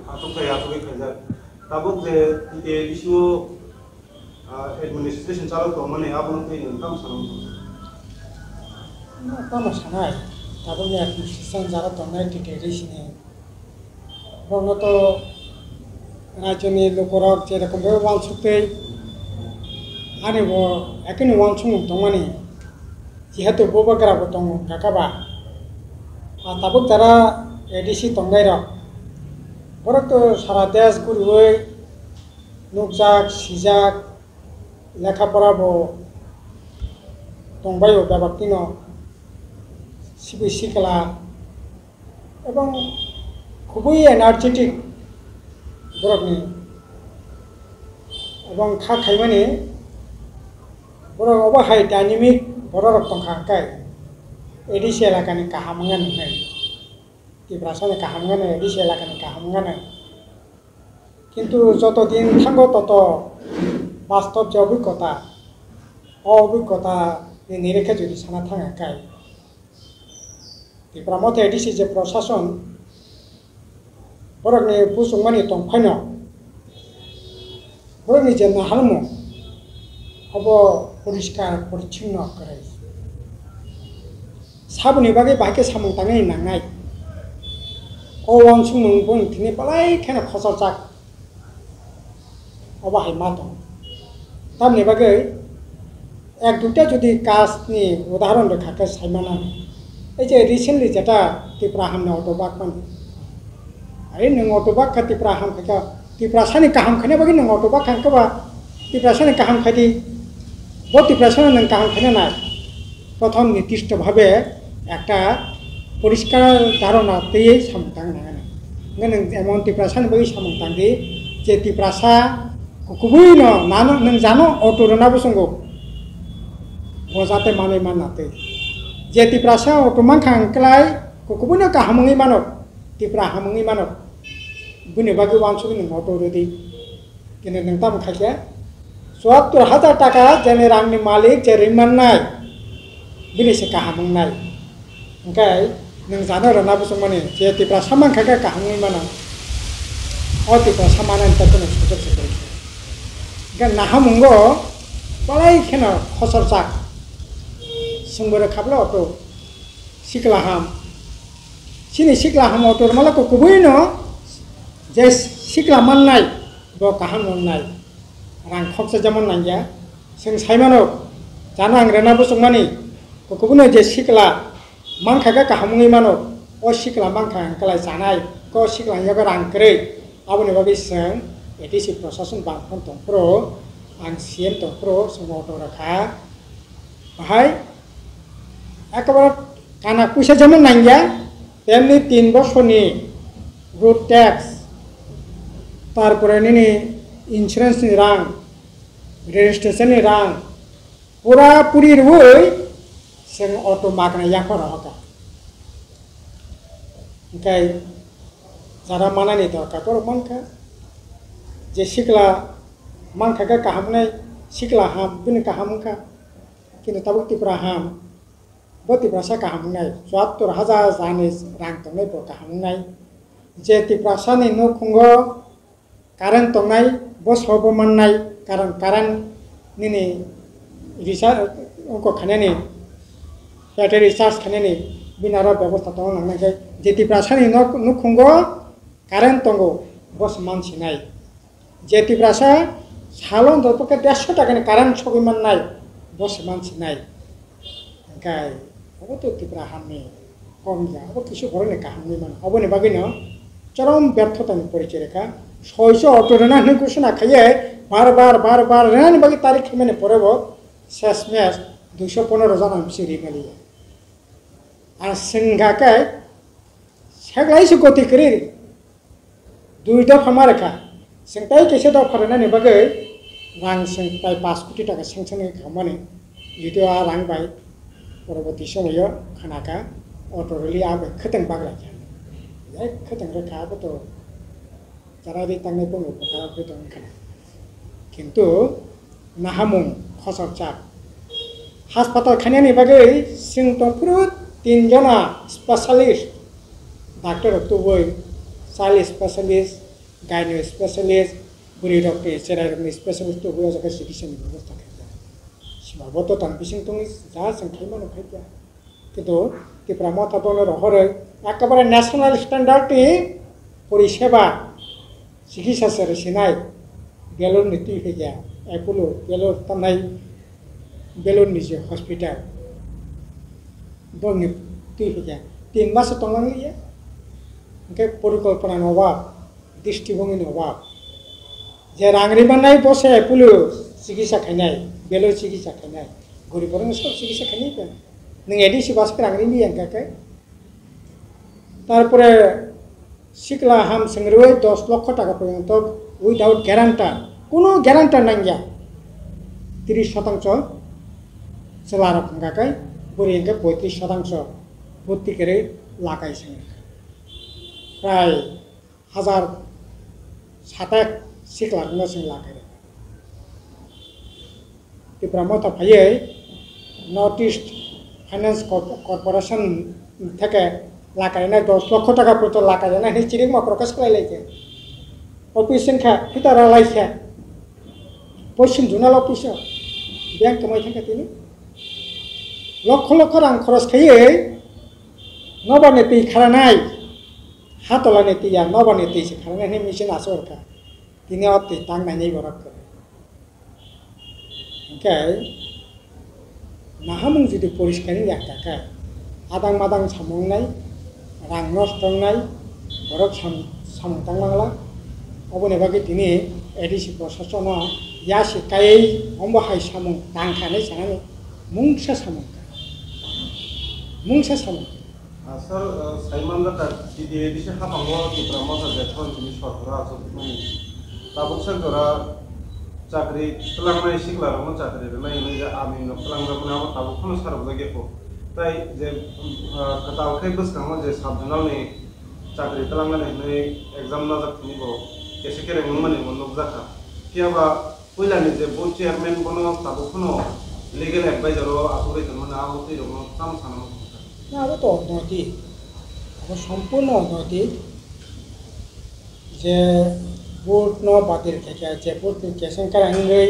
atuk saya atuk kerja. Tabuk je isu administration चालू तो मैंने आप लोग के काम सलाम Tama sanai, tabung ya administration jara tonai titeri sini. Bono to rajoni lokorok jera kumbe wan sukte, ane bo ekini wan sung tongani, jihatu boba kera botong kakaba. Tabuk jara edisi tongai ro. Borok to sara des kurui, nukjak, sijak, লেখাপড়া বো তংবাইও ব্যাপারটিন শিখলা এবং খুবই energetic বরকনি এবং খা খাইমানি বরক অবহাই dynamic বরক তংখাকাই ADC এলাকানি কাহামঙ্গান নাই ত্রিপুরাসানি কাহামঙ্গান ADC এলাকানি কাহামঙ্গান কিন্তু যতদিন থাকো তত বাস্তব যে অভিজ্ঞতা অভিজ্ঞতা নিরেখে যদি সানা থাকাকাই ত্রিপুরা মধ্যে এডিসি যে প্রশাসন বরকনি বুসুমানি তংফাইন বরকনি যে নাহালমু হব পরিষ্কার পরিচ্ছন্ন করে সাবনি বাগে বাইকে সামং তাঙাই নাঙাই অওয়াং সুমুং বং তিনি পালাই খেনা খসর চাক অবাহাই মা দं তামনি বাগে এক দুটা যদি কাজ নি উদাহরণ রেখাকে সাইমানা এই যে রিসেন্টলি যেটা ত্রিপুরা হামনে অটোবাক মানে আরে নং অটোবাক খা ত্রিপুরা হাম খাকা ত্রিপুরা সানি কাহাম খানে বাগে নং অটোবাক খানকাবা ত্রিপুরা সানি কাহাম খাদি বো ত্রিপুরা সানি নং কাহাম খানে নাই প্রথম নির্দিষ্টভাবে একটা পরিষ্কার ধারণা দিয়ে সামতাং নাগানে নং এমন ত্রিপুরা সানি বাগে সামতাং দি যে ত্রিপুরা সা কুকুবুই ন নানো নং জানো অটো রনা বসঙ্গ বজাতে মানে মানাতে যে ত্রিপুরাসা অটো মান খাংক্লাই কুকুবুই ন কাহামঙ্গি মানব ত্রিপুরা হামঙ্গি মানব বুনে বাগে ওয়ানসুগি নং অটো রেডি কিন্তু নং তাম খাইকে ৭৪,০০০ টাকা যেনে রাংনি মালিক যে রিমান নাই বিনি সে কাহামং নাই ওংকাই নং জানো রনা বসং মানে যে ত্রিপুরাসা মান খাইকে কাহামঙ্গি মানা অ ত্রিপুরাসা মানানি তাতে নং সুযোগ সেটা gan nahamungo balai khena khosor chak sungbore khapla auto siklaham sini siklaham auto mala ko kubui no je sikla mannai bo kaham mannai rang khoksa jamon nangya sing saimano janang rena busungmani ko kubuno je sikla man khaga kahamungi mano o sikla man khang kalai janai ko sikla yaga rang krei abone babi seng ATC প্রশাসন বাংখন তংপ্রো আং CM তংপ্রো সমটো রাখা বাহাই একেবারে কানা পয়সা যেমন নাইয়া তেমনি 3 বছরনি road tax তারপরে নিনি insurance নি রাং রেজিস্ট্রেশন নি রাং পুরাপুরি রুই সেং অটো মাগনা ইয়াফর হকা ওকে যারা মানানি দরকার পর মানকা যে শিকলা মান খাকা কাহামনাই শিকলা হাম বিনি কাহামকা কিন্তু তাবুক ত্রিপুরা হাম বো ত্রিপুরাসা কাহামনাই ৭৪,০০০ জানি রাং তংনাই বো কাহামনাই যে ত্রিপুরাসানি ন খুঙ্গ কারেন্ট তংনাই বো সব মাননাই কারণ কারেন্ট নিনি রিচার্জ অঙ্ক খানেনি ব্যাটারি রিচার্জ খানেনি বিনার ব্যবস্থা তং নাংনাই যে ত্রিপুরাসানি ন খুঙ্গ কারেন্ট তঙ্গ বস মানসি নাই যে ত্রিপুরাসা সালন দরপকে 150 টাকা কারেন্ট সবিমান নাই বসে মানসি নাই গাই হবো তো ত্রিপুরা হামনি কম যা হবো কিছু ঘরে কাহামনি মান হবো নে বাকি ন চরম ব্যর্থতা পরিচয় রেখা 600 অটো রেনা হনে ঘোষণা খাইয়ে বারবার রেনানি বাকি তারিখ খেমেনে পড়ব শেষ ম্যাচ 215 জন আমি সিরি গেলি আর সিংহাকায় সেগলাইছে গতি করি 2 দফা মারেখা সেটাই কেসে দফা রেনানি বাকি রাং সেং প্রায় 5 কোটি টাকা সেংশন খামানে যদিও আর রাং বাই পরবর্তী সময় খানাকা অটো রেলি আবে খতং বাগলা যাই খতং রেখা তো যারা রে তাংনে পং উপকার হইতং খানা কিন্তু নাহামুং খসর চাপ হাসপাতাল খানিয়ানি বাগে সিং তপুরু 3 জনা স্পেশালিস্ট ডাক্তার তো বই 40 স্পেশালিস্ট गायनो स्पेशलिस्ट बुरी रक्ति चेराय रक्ति स्पेशलिस्ट तो हुआ जगह सिकित्सा व्यवस्था खाया सिमाबो तो तंबिसिं तुंग जा संख्या में खाया किंतु त्रिपुरा माथापन रहरे एकेबारे नेशनल स्टैंडार्ड परिसेवा चिकित्सा से सिनाय बेलूर नीति गया एपोलो बेलूर तनाई बेलूर निजे हॉस्पिटल दो नीति गया 3 मास तंग लिया उनके परिकल्पना अभाव दृष्टिभंगी अभाव जे रांगरी बनाई बसे एपोलो चिकित्सा खाई बेलूर चिकित्सा खाई गरीब सब चिकित्सा खाई नों एडिसी बास रांगरी लिया क्या तारपरे शिकला हाम संग्रह 10 लाख टाका पर्यंत उइदाउट ग्यारांटार कोनो ग्यारांटार नांगिया 30% चला रखा बुरी 35% भर्ती करे लागाई प्राय 1000 शिकला लागाई त्रिपुरा मत फाइए नॉर्थ ईस्ट फाइनेंस कॉर्पोरेशन थे लागायना 10 लाख टाका पर्यंत लागायना चिरिंग मा प्रकाश खालायलायखे ऑफिस संख्या फिटारा लायखे पश्चिम जोनाल ऑफिस बैंक कमाई थांखातिनि लक्ष लक्ष रां खरच खायै नबारनि दै खारानाय हातलानि दैया नबारनि दैसो खारानाय मेसिन आसरखा दिनै अति तांनायनि बरक ओंखाय नाहामुं जुदि परिष्कार याखाखाय आदां मादां सामंनाय रां नस्टंनाय बरक सामंतांलांला अबने बागै दिनै एडिसि प्रशासना यासि कायै अम्बाहाय सामं दांखानाय सानानै मुंसा सामं सर साइमान जाता दिदी एडिसि हाबांगो त्रिपुरा माथा जेथन दिनै सरकारा आसोलनि ताबुक सरकारा चाकरी तलांनाय सिगलारमोन चाकरी नायनो जे आमी न तलांग्रामोन ताबुक खनो सारबो गेखौ ताई जे कतावखै बसखांमोन जे साबजुनालनि चाकरी तलांनानै एग्जाम नाजाखिनिबो केसे केरेंमोन माने मनोब जाखा कियाबा पहिलानि जे बोर्ड चेयारमैन बनो ताबुक खनो लीगल एडवाइजर आसुरैखौमोन आबो तैरमोन काम सानमोन ना अब तो अनैतिक अब सम्पूर्ण अनैतिक जे बोर्ड न बातिर खेखा जे बोर्ड केसें करांगै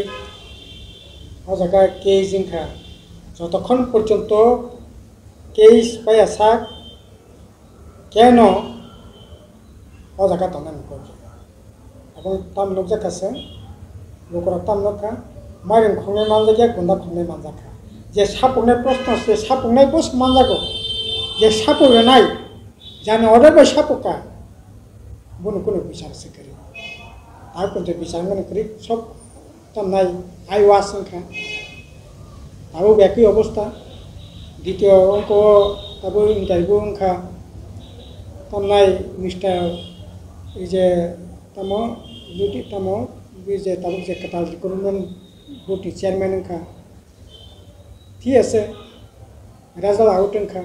अजागा के जिंखा যতক্ষণ পর্যন্ত কেস পাই আসাক কেন অজাগা তনা নকর এবং তাম লোক জাকাছে লোকরা তাম নকা মারিন খংনে মানজাগিয়া গুন্ডা খংনে মানজাখা যে সাপংনাय প্রশ্ন আছে সাপংनाय বস মানজাগো যে সাপরে নাই জানে অর্ডার বাই সাপকা বনো কোনো বিচার আছে করে আর কোন বিচার মনে করি সব তামনাই আইওয়াস সংখ্যা তারও একই অবস্থা দ্বিতীয় অঙ্ক তারপর ইন্টারভিউ অঙ্কা তামনাই মিস্টার এই যে তাম দুটি তাম যে তাবুক যে কাটাল রিক্রুটমেন্ট বোর্ডनि চেয়ারম্যান অঙ্কা ঠিক আছে রেজাল্ট আউট অঙ্কা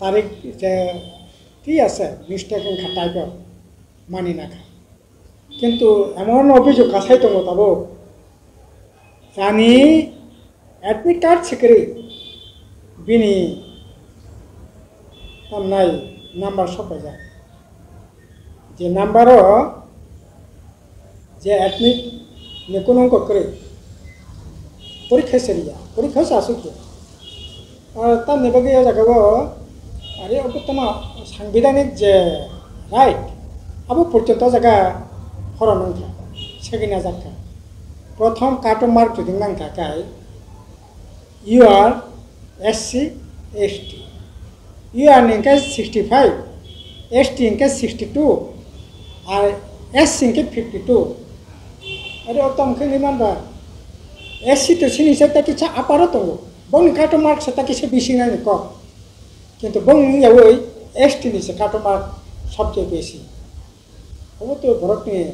তারিখ যে ঠিক আছে মিস্টেক অঙ্কা টাইপের মানি নাখা কিন্তু এমন অভিযোগ কাছাই দङ তাবো জানি एडमिट कार्ड सेक्रेटरी बिनी तामनाय नम्बर सफायजा जे नम्बर जे एडमिट नेकुनो करे परीक्षा सेरिया परीक्षा सासुके और तामने बगे जागाबो अरे अबतमा सांविधानिक जे राइट अब पर्यंत जागा फरानंखा सेगिना जाखा प्रथम कार्ड मार्क जुदि नांखाखाय You are SC, ST. You are in case 65, ST in case 62, or SC in case 52. Ada orang kini mana? SC tu sini saya tak kisah apa tu. Bang kartu mark saya tak kisah bising ni kau. কিন্তু bang ni awal ST ni saya kartu mark सबसे बेसी. अब तो भारत में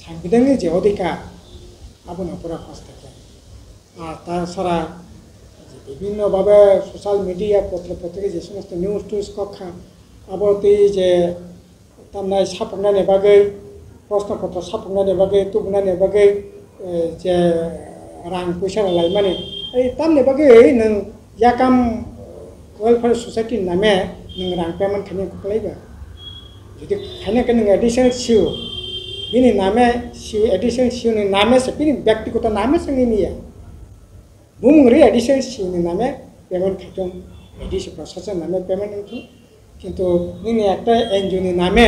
संविधान जे अधिकार अब न पूरा फंसता है. तार सारा বিভিন্নভাবে সোশ্যাল মিডিয়া পত্রপত্রিকা যে সমস্ত নিউজ টিউজ কক্ষা আবতি যে তামনাই সাপংনানি বাগै প্রশ্নপত্র সাপংনানি বাগै তুবনাनि বাगै যে রাं পয়সা लाय माने এই তামनि बागै नों याकाम वेलफेयर सोसाइटी नामे नों रां पेमेन्ट खालामनो खालायबा जुदि खायनाखौ नों एडिशनेल सिउ bini name siu edition siu ni name se bini ব্যক্তিগত name se ni ya bung ri edition siu ni name payment khatung edition process name payment itu কিন্তু ni একটা এনজিও ni name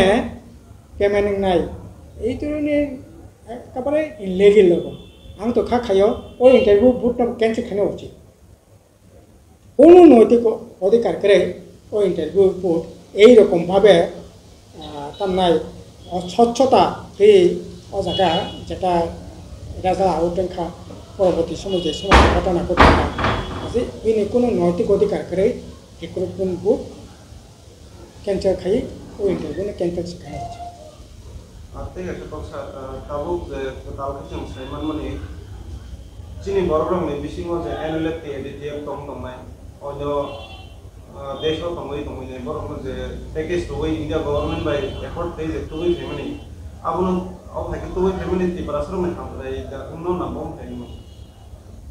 payment নাই এই ধরনে একেবারে illegal লোক আমি তো খাইও ওই ইন্টারভিউ বুটটা ক্যান্সেল খানে উচিত কোনো নৈতিক অধিকার করে ওই ইন্টারভিউ বুট এইরকমভাবে তার নাই স্বচ্ছতা এই ও জায়গা যেটা রাজা আউটেঙ্খা পরবর্তী সময় যে সময় ঘটনা ঘটে যে ইনি কোনো নৈতিক অধিকার করে রিক্রুটমেন্ট বুট ক্যান্সেল খাই ওই ইন্টারভিউ ক্যান্সেল খানে উচিত ঠিক আছে কথা তাবুক যে তাবুক जों সাইমান মানে চিনি বড়রংনি বিসিङाव যে এনুয়ালিটি এডিটিএম দं নাই অন্য দেশাव দंगै दंगै বড়রং যে প্যাকেজ দই ইন্ডিয়া গভর্নমেন্ট বাই এফোর্ট দেই যে তুই ফ্যামিলি আবুন অ ফাইকে তুই ফ্যামিলি তি পরাসর মে খামরাই দা উন্নো না বম ফ্যামিলি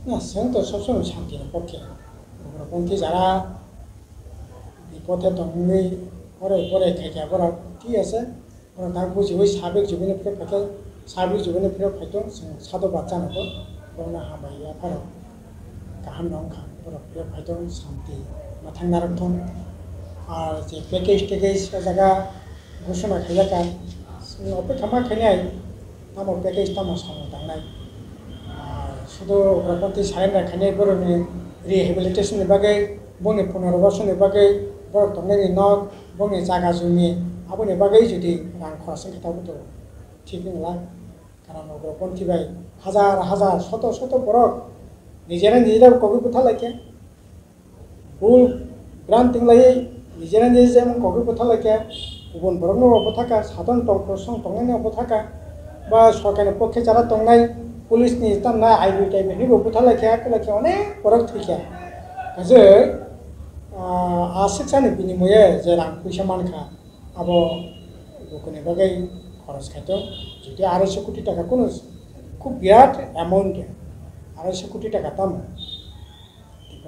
না সেন তো সবসময় শান্তির পক্ষে পন্থী যারা বিপথে দंगै পরে পরে খাইয়া বড় ঠিক আছে ওরা তা বুঝি ওই সাবেক জীবনের ফেরত সাবেক জীবনের ফেরত হয়তো সাধু বাচ্চা নব বলনা হাবাইয়া ফারো গাহাম নংখা বড় ফেরত হয়তো শান্তি মাথাং নারকথন আর যে প্যাকেজ টেকেজ জায়গা ঘোষণা খাইয়াকা অপেক্ষা মা খাইনাই তাম প্যাকেজ তাম সামনে দাंनाय আর শুধু ওগ্রপন্থী সারেন্ডার খাইনাই বড়নি রিহেবিলিটেশনनि बागै বনি পুনর্বাসনनि बागै বড় দंनायनि नक বনি জায়গা জমি আবুনি बागै যদি রাং খরচেं खोथाबोथ' ঠিক नंला কারণ উগ্রপন্থী ভাই হাজার হাজার শত শত বরক নিজেরা কবি কথা লাগে ভুল গ্রান্টিং লাগে নিজেরা যেমন কবি কথা লাগে গুবুন বরকनो অবথাকা সাধারণ টংসং টংनायनि অবথাকা বা সরকারের পক্ষে যারা টংनाय পুলিশनि তামনা আইবি টাইপनि কথা লাগে অনেক বরক থৈखा যে आसिकसानि बिनिमये जे रां फैसा मानखा अब लोकनि बागै खरच खायदों जुदि 250 कोटी टाका कोनो खूब बिराट अमाउंट 250 कोटी टाका दाम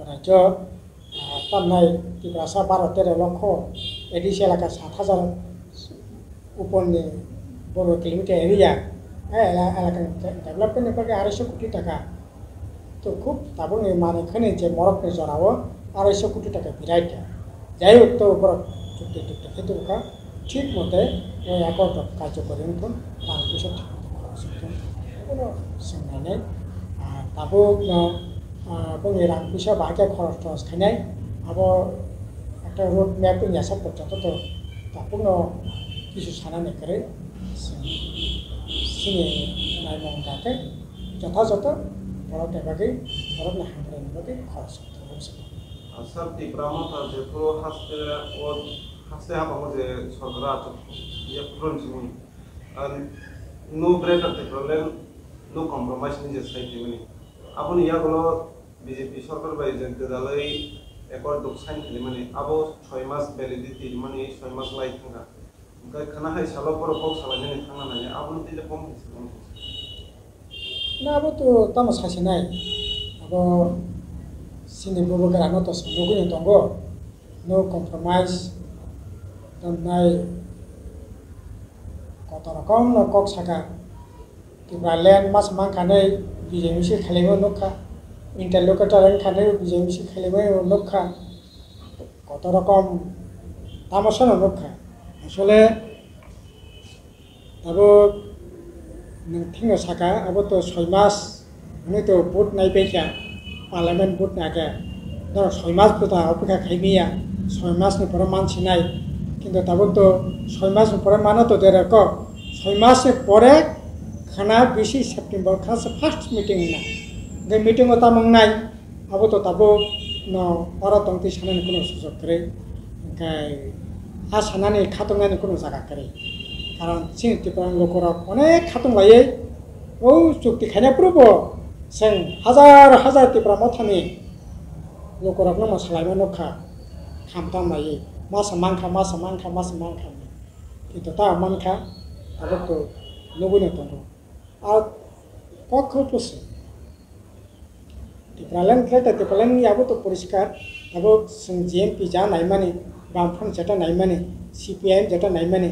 राज्य तामनाय सा 12-13 लक्ष एडिसि एलाका 7,000 उपरनि बड़ो किलोमीटर एरिया एलाका डेभलपमेंटनि बागै 250 कोटी टाका तो खूब दाबोनि माने खनि जे मरकनि जराव 250 কোটি টাকা বিরাট যাই হোক তো উপর চুক্তি খেতে কা ঠিক মতে ওই অ্যাকাউন্ট কার্যকরী মতন রাং পয়সা ঠিক মতো খরচ হতো কোনো সোंनाय নেই আর তাবো বঙ্গে রাং পয়সা বাকি খরচ টরচ খাইনাই আবো একটা রোড ম্যাপ নিয়াসা পর্যন্ত তো তাবো কিছু সানানি করে সিনে নাইমং গাকে যথাযথ বড় টাকাকে বড় না হাঙ্গরের বাকি খরচ হতো স্যার ত্রিপুরামতা যেহেতু হাসতে হাবাঙ্গ যে সরকার ইয়ে পুরনসিমি নো ব্রেকার ত্রিপুরালেন নো কম্প্রোমাইজ নিজে সাইতে মানে আপনি ইয়াগুলো বিজেপি সরকার বাই যে গদালাই একর দক সাইন খেলে মানে আবো 6 মাস ভ্যালিডিটি মানে 6 মাস লাই থাকা গায় খানা হাই সালো পর পক সালাইনে থানা নাই আপনি দিলে কম না আবো তো তামা সাসি নাই আবো sini bubukan ano to sembugu yang tonggo no compromise dan nai kotor kom no kok saka Tibraland mas mang kane bijemisi khalemo nokha interlocutor ran kane bijemisi khalemo nokha kotor kom tamasana nokha asole abo nang thingo saka abo to 6 mas ni to vote nai pecha parliament बुट नाके धर 6 मास पता अपेक्षा खाइमिया 6 मास नि पर मानछि नाइ किन्तु ताबो तो 6 मास पर मानो तो देर क 6 मास से परे खाना 20 सेप्टेम्बर खास फर्स्ट मीटिंग ना गे मीटिंग ता मंगनाइ अब तो ताबो न अर तंगति सानानि कोनो सुजोग करे गाय आ सानानि खातंगानि कोनो जागा करे कारण सिं तिपान लोकरा अनेक खातंग लायै ओ चुक्ति खाना प्रबो जों हाजार हाजार टिप्रा मथानि लोकराखनो मसलायनो नखा खामता मायै मास मानखा किन्तु ता मानखा आबो तो लुबैनो दङ आरो कखौ पसे टिप्रालेन खेटा टिप्रालेन याबो तो परिष्कार आबो जों जेएमपि जा नायमानि बामफ्रन जेटा नायमानि सीपीआईएम जेटा नायमानि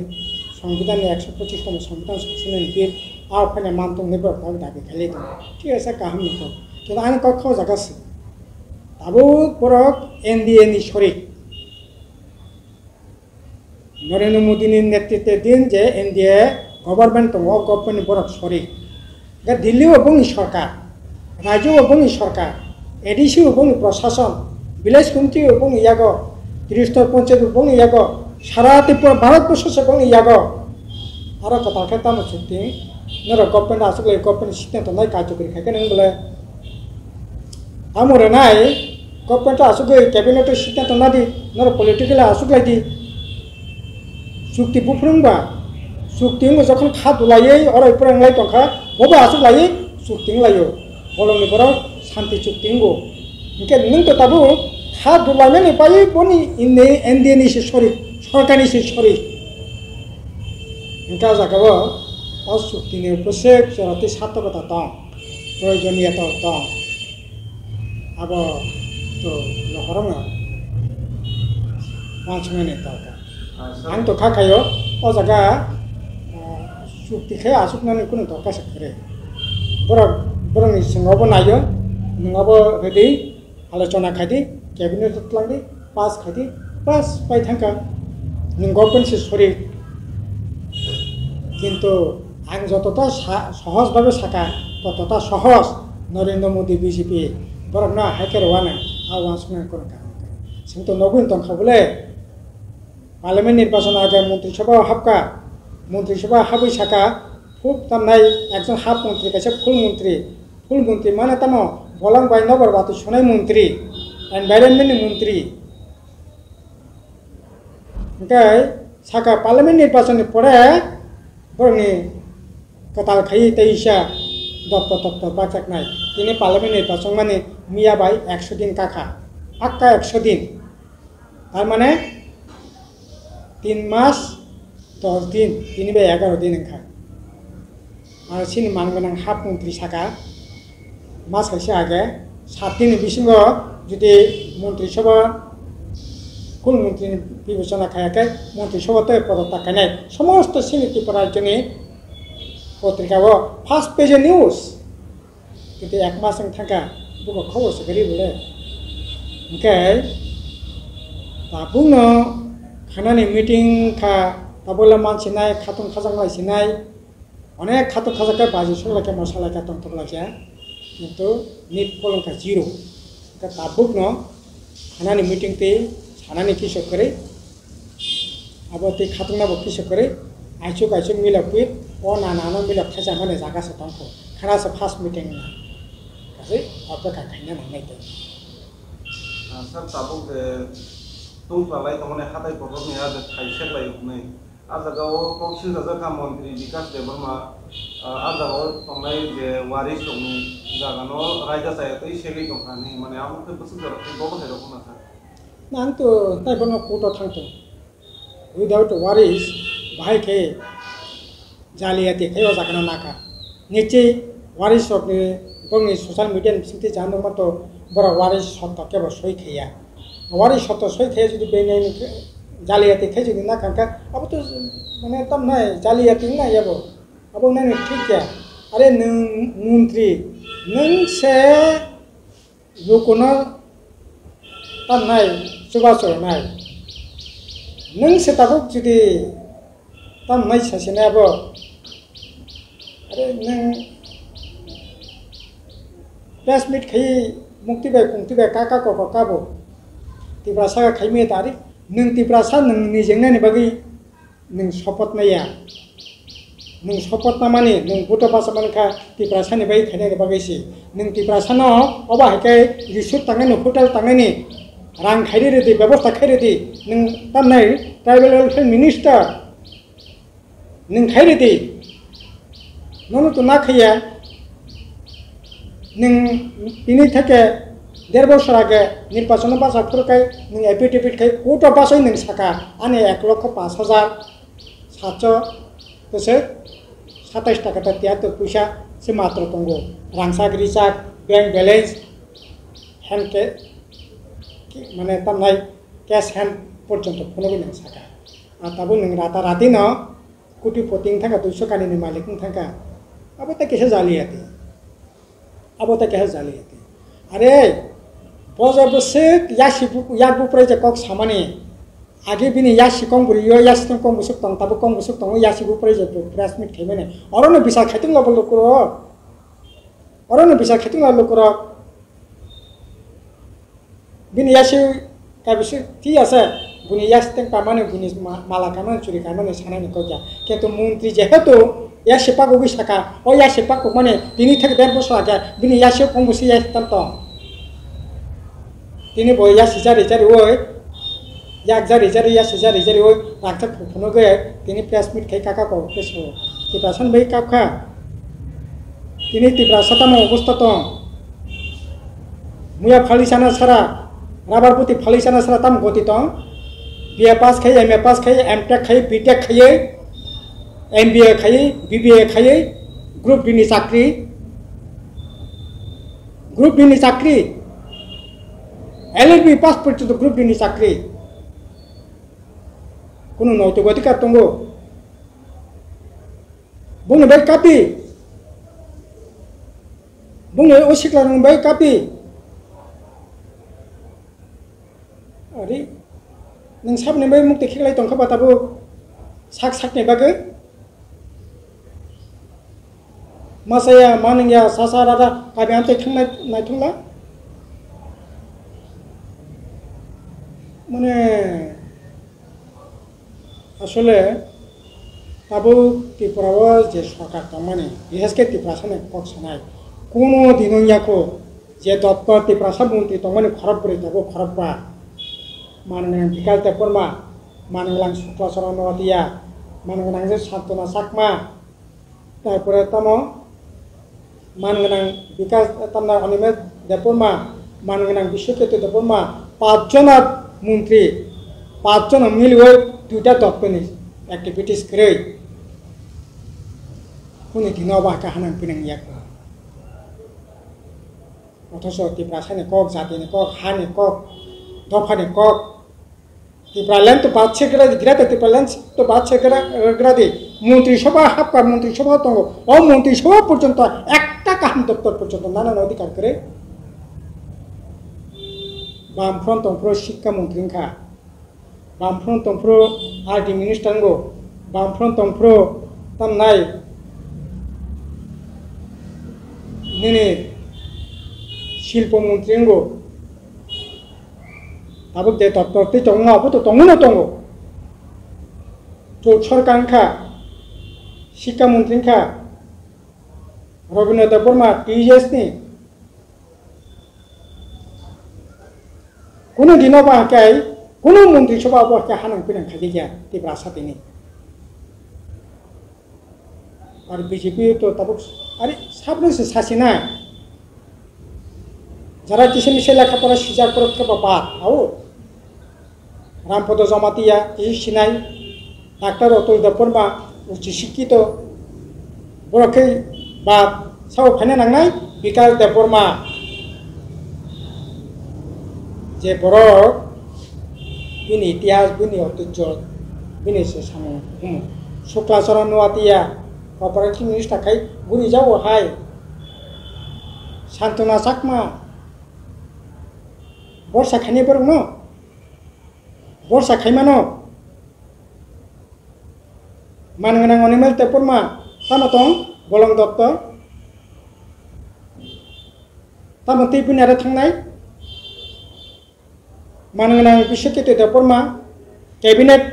संविधान 125 संविधान संशोधन बिल आव फैनाय मानतंनि बरफ दाबि खालाय दं ठीक আছে गाहाम नंगौ কিন্তু आं खाव जागासिनो दाबो बरफ एनडीए नि सरिक नरेंद्र मोदी नि नेतृत्व दिन जे एनडीए गवर्नमेंट दङ गवर्नमेंट बरफ सरिक दा दिल्ली बंग सरकार राज्य बंग सरकार एडीसी बंग प्रशासन विलेज कमिटी बंग यागो त्रिस्तर पंचायत बंग यागो सारा त्रिपुरा भारतवर्ष से बंग यागो आरो कथा खेता मचुती नर गवर्नमेंट आसुगले गवर्नमेंट सिद्धांत नाय कार्यकरी खाके नों बोले आमरे नाय गवर्नमेंट आसुगले कैबिनेट सिद्धांत नादि नर पॉलिटिकल आसुगले दि चुक्ति बुफ्रुंबा चुक्ति जखन खादुलायै अराय फोरोंलाय दंखा बबे आसुगलायै चुक्ति लायो बलंनि बराव शांति चुक्ति गो इनके नों तो ताबु खादुलायनै पायै बनि इन्ने एनडीए नि सरि सरकारनि सरि इनका जागाव और चुक्ति ने उपसे जराते सार्थकता दं प्रयोजनीयता दं अब तो नहरङ मानसिनि दरकार आं तो खाखायो ओ जागा चुक्तिखै आसुकनानै कुनु दरकार करे बरंनि सिङावबो नायो नङाबो रेडि आलोचना खायदि कैबिनेट लांदि पास खायदि बस बाय थांका नों गवर्नमेंट से सरि किन्तु आं जतटा सहज भावे साका ततटा सहज नरेंद्र मोदी बीजेपी बरना हाइकेरवानो आवाज में कर सिंतो नगुन तंखा बोले पार्लियामेंट निर्वाचन आगे मंत्रिसभा हाबका मंत्रिसभा हाबै साका खूब तामनाय एकजन हाफ मंत्री कैसे फुल मंत्री माने तमो बलां बाय नगर बातु सुनाय मंत्री एनवायरनमेंट मंत्री ओमफ्राय साका पार्लियामेंट निर्वाचन परे बरंनि कताल खाई तेईसा दप्तर बाचाकनाय दिनै पार्लियामेंट निर्वाचन माने मिया बाय 100 दिन काखा आक्का 100 दिन तार माने 3 मास 10 दिन 3 बाय 11 दिन ओंखा आरो सिनि मानगोनां हाफ मंत्री साका मास खायसे आगे 7 दिन बिसिङाव जुदि मंत्री सभा कुल मंत्री विवेचना खायाखै मंत्री सभाते पदत्याग खानाय समस्त सिनिति राज्यनि पत्रिका फार्स्ट पेज न्यूज किन्तु एक मास थांका बुक खबर सगरी बोले ओंखाय दाबुनो खानानि मीटिंग खा दाबोला मानसिनाय खाथुन खाजांलायसिनाय अनेक खाथुन खाजाखै बाजि सलायखै मसालायखै तंतलायखै किन्तु निट फलंखा जीरो का दाबुनो खानानि मीटिंग ते खानानि किसक करे अब ते खाथुंनाबो किसक करे आइसुक मिलाप पिट ओ नानानो मिलाप थाजा माने जागासे तंखौ खानासो फार्स्ट मीटिंग गासै अपेक्षा खायना नांनाय दे सर ताबु के तुंफ्रालाय तमने हाथाय बरफनि आज थाइसेलाय नै आजागाव कौशल जाजका मंत्री विकास देबर्मा आजागाव तंनाय जे वारिस दंनि जागानो रायजा जायतै सेगै दंखानि माने आमुखे बसु जरखै बबो हेरखना सर नां तो ताइबनो कोटो थांतो विदाउट वारिस भाई के जालियाती खायो जागना नाका निचे वारिस सबनि बंनि सोशल मीडिया सिंते जानो मतो बरा वारिस सत्ता के बसoi खैया वारिस सत्ता सoi खैया जुदि बेने जालियाती खाय जुदि नाका अब तो माने तम नाय जालियाती ना याबो अब नाय ठीक क्या अरे नों मंत्री नों से लोकनो तम नाय सुबासो नाय नों से ताबुक जुदि तम नाय सासेनाबो अरे नों प्रेस मीट खाई मुक्ति बाय काका को काबो तिब्रासा खाइमे तारि नों तिब्रासा नों निजेंनानि बागै नों शपथ नाया नों शपथ नामानि नों बुट भाषा मानखा तिब्रासानि बागै खाइनानि बागैसि नों तिब्रासानो अबा हायकै रिसुट थांनायनि होटेल थांनायनि रां खाइरे रेदि व्यवस्था खाइरे दि नों तामनाय ट्राइबल वेलफेयर मिनिस्टार नों खाइरे दि नों तो ना खाया नों बिनि थाके 1.5 बছর आगे निर्वाचन बाजाफोरखाय नों एफिडेविट खाय कोर्ट बासै नों साका आने 1,05,700 बोसोर 27 टाका 73 पैसा से मात्र दंगो रांसाक रिचार्ज बैंक बैलेंस हैंड के माने तामनाय कैश हैंड पर्यन्त फनोबो नों साका ताबो नों राता राति न कुटी पोटिंग थाका 200 कानी नि मालिक थाका अब त कैसे जालियाती अब त कैसे जालियाती अरे बसे याक बुप्रे जे कक सामाने आगे बिनि यासी कम बुरियो यासी कम बुसुक तंग तब कम बुसुक तंग यासी बुप्रे जे प्रेस मीट खेमेने अरनो बिसा खाइथिं ला बलुकुर अरनो बिसा खाइथिं ला लुकुर बिनि यासी का बिसु ती आसे बुनि यासी तंग पामाने बुनि माला कामन चुरी कामन सानानि कजा किन्तु मंत्री जेहेतु यासी पागो बिसाका ओ यासी पागो माने बिनि थक देर बसो आगे बिनि यासी कम बुसि यासी तंग तिनी बय यासी जारि जारि ओय याक जारि जारि यासी जारि जारि ओय राखता फुनो गए तिनी प्रेस मीट खाइ काका को केसो तिब्रासन बै कापखा तिनी तिब्रासता म अवस्था तो मुया फालिसाना सारा राबारपुति फालिसाना सारा तम गति तो बीए पास खाइ एमए पास खाइ एमटेक खाइ बीटेक खाइ एमबीए खाइ बीबीए खाइ ग्रुप बी नि चाकरी एलएलबी पास पर्यन्त ग्रुप बी नि चाकरी कुनु नैतिक अधिकार दंगो बुंनो बै कापि बुंनो असिक्ला बै कापि अरे नों साबने बै मुक्ति खेलाय दंखा बाताबो साक साकने बागै मासाया मानंया सासा रादा काबि आमते थांनाय नायथंला माने আসলে তাবো ত্রিপুরাও যে সরকার মানে বিশেষ করে ত্রিপুরাসানে পক্ষনায় কোনো দিনইয়াকো যে দপ্তর ত্রিপুরাসা মন্ত্রী তমানে খরব করে যাবো খরব পা মানে বিকাশ দেববর্মা মানগলাং শুক্লাচরণ নদিয়া মানগলাং যে শান্তনা চাকমা তারপরে তম মানগলাং বিকাশ তামনা অনিমেষ দেববর্মা মানগলাং বিশ্বকেতু দেববর্মা 5 জন মন্ত্রী 5 জন মিলিয়ে 2টা দপ্তরनि एक्टिविटीज करे कुनि दिनाव बाका हानां पिनांगिया अथच तिब्रासानि कक जातिनि कक हानि कक दफानि कक तिब्रालेन तो बात सेकरा गिराते तिब्रालेन तो बात सेकरा ग्रादि মন্ত্রিসভা হাপকা মন্ত্রিসভা दंगो ओ মন্ত্রিসভা पर्यन्त একটা কাহাম দপ্তর পর্যন্ত নানান অধিকার করে বামফ্রন্ট তন্ত্র শিক্ষা মন্ত্রীখা बामफ्रन तंफ्रो आरटी मिनिस्टर गो बामफ्रन तंफ्रो तमनाय निने शिल्प मंत्री गो अब दे तत्ते तंगो अब तो तंगो न तंगो तो सरकार खा शिक्षा मंत्री खा रविन्द्र देबबर्मा टीएस नि कोनो दिनो बाकाय কোনো মন্ত্রিসভা অবস্থা হানাং পিনাং খাদি গিয়া তিব্রাসাতিনি আর বিজেপি তো তব আরে সাবনসে সাসিনা যারা কিসেমিসে লেখাপড়া সিজার করতে বাবা আও রামপদ জমাতিয়া এই সিনাই ডাক্তার অতুল দেববর্মা উচ্চ শিক্ষিত বরকে বা সাও ফাইনা নাংনাই বিকাশ দেববর্মা যে বড় बिनि इतिहास बिनि ऐतिह्य बिनि से सामो शुक्लाचरण नवातिया कॉर्पोरेशन मिनिस्टर खाई गुरी जाओ हाय शांतना चाकमा बर्षा खाने पर न बर्षा खाइमानो मानगोनां अनिमेल तेबबर्मा तामातं गलं दत्त तामती बिनि आरो थांनाय मानगोनां बिश्वकेतु देबबर्मा कैबिनेट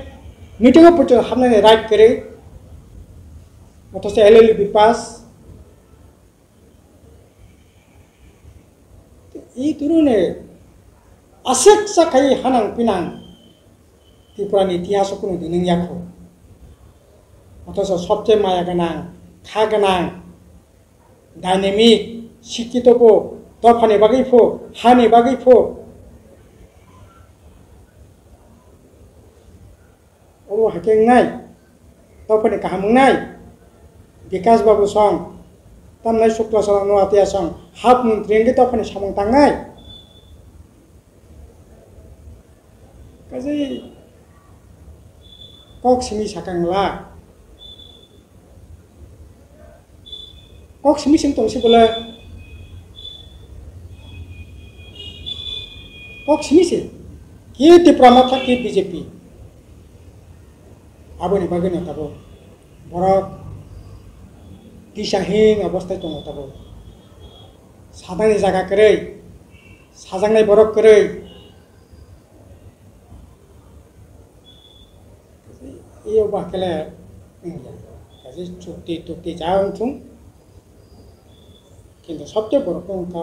मीटिंग पर्यन्त हाबनानै राइट करे अथच एलएलबी पास এই ধরনের আশেক চাকাই হানাং পিনাং ত্রিপুরাनि ইতিহাসও কোনো দিন ইয়াখো অথচ সবচেয়ে মায়া গোনাं খা गोनां डायनेमिक शिक्षितबो दफानि बागैफो हानि बागैफो ओ हाकेंनाय दफानि काहामंनाय विकास बाबू सं तमनाय शुक्लाचरण नवातिया सं हाफ मंत्री दफानि सामं तांनाय काजै कक Simi साकांला kok semising tong si boleh kok semising ki Tipramata ki BJP abo ni bagani tabo borok disahin অবস্থায় tong tabo sadani jaga korei sajangnai borok korei iyo bakele kaji চুক্তি যা অংশং কিন্তু সবচেয়ে বড় কথা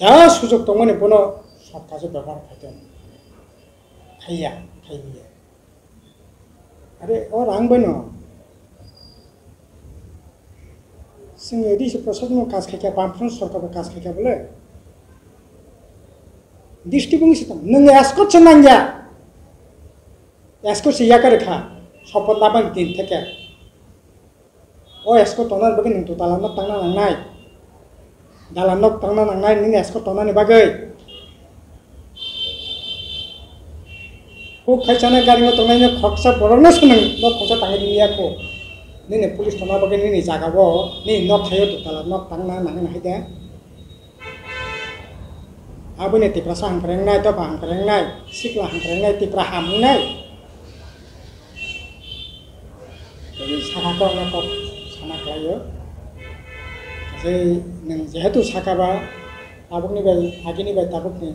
যা সুযোগ দंमोन কোনো সব কাজে ব্যবহার খাইতেন খাইয়া খাইবিয়া আরে ও রাংবাই ন जों एडिसि प्रशासन काज खायखा बामफ्रोम सरकार काज खायखा बोले डिस्ट्रिक्ट सिस्टम नों एस्कट नांगिया एस्कट से या करे खा सपन लाबान दिन थेके ओ एस्कट तनार बगे नों दालानक थांना नांनाय दालानक थांना नांनाय नों एस्कट तनानि बागै को खायचाना गारि मटर नायनो खक्सा बरनो सोनों न खक्सा थांनि दियाखौ Nini polis tona bagi nini jaga bo, nini nok hayo tu tala nok tangna nang nahi deh. Abu ni tipra sang kereng nai, topa hang kereng nai, sikla hang kereng nai, tipra ham nai. Jadi saka kau nak kau sana kaya. Jadi neng jehetu saka ba, abuk ni bay, agi ni bay tabuk ni,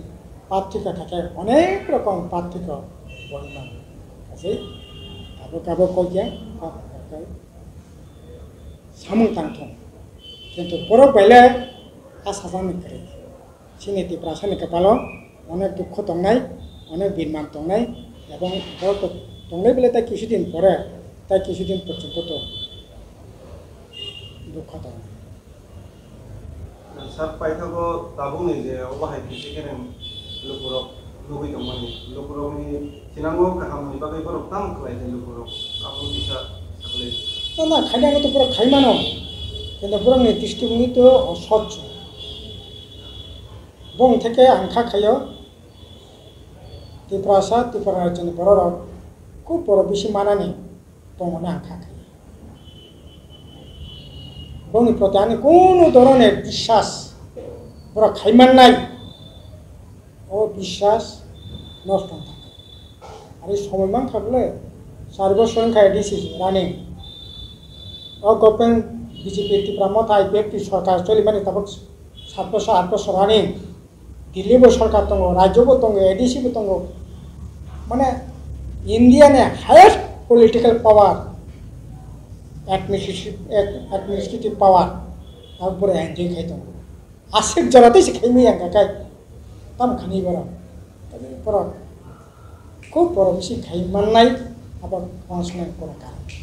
patrika kakek, onek rokong patrika boleh. Jadi abuk kau je, सामुं तांथं किन्तु बरफ बायले आसाजानि करे सिनिति प्रासानि कपालो अनेक दुख दंनाय अनेक बिरमान दंनाय एबं बरफ दंनाय बेले ताई किछुदिन परे ताई किछुदिन पर्यन्त तो दुख दं सार पाइथागो दाबुंनि जे अबाहाय फिजिकेल लुबुरक लुबै दंमानि लुबुरकनि सिनांगौ गाहामनि बागै बरफ ताम खालायदों लुबुरक आबु दिसा खालाय ना खाइना तो पूरा खाई मानो किन्तु पूरा डिस्ट्रिक्ट नि तो असहज बंग थेके आंखा खायो त्रिपुरासा त्रिपुरा राज्यनि बर'राव खूब बड़ बेसि मानानि दंमोन आंखा खायो बंगनि प्रति आंनि कोनो धरनेर বিশ্বাস पूरा खाइमाननाय ओ বিশ্বাস नष्ट থাকে আর এই সময়মান থাকলে 4 বছর খাই দিছি রানিং और गवर्नमेंट बीजेपी Tipramata IPFP सरकार चली माने तब 7 बছর 8 बছর रानिंग दिल्ली सरकार दंग राज्यबो दंग एडिसिबो दंग माने इंडियानि highest political power administrative power तारपरे एनजय खाई दंग आसिक जराते से खाइमी आंगाखाय ताम खानि बरा तबे पर खूब बड़ बेसि खाइ माननाय आबाद मावनाय कोनो कारण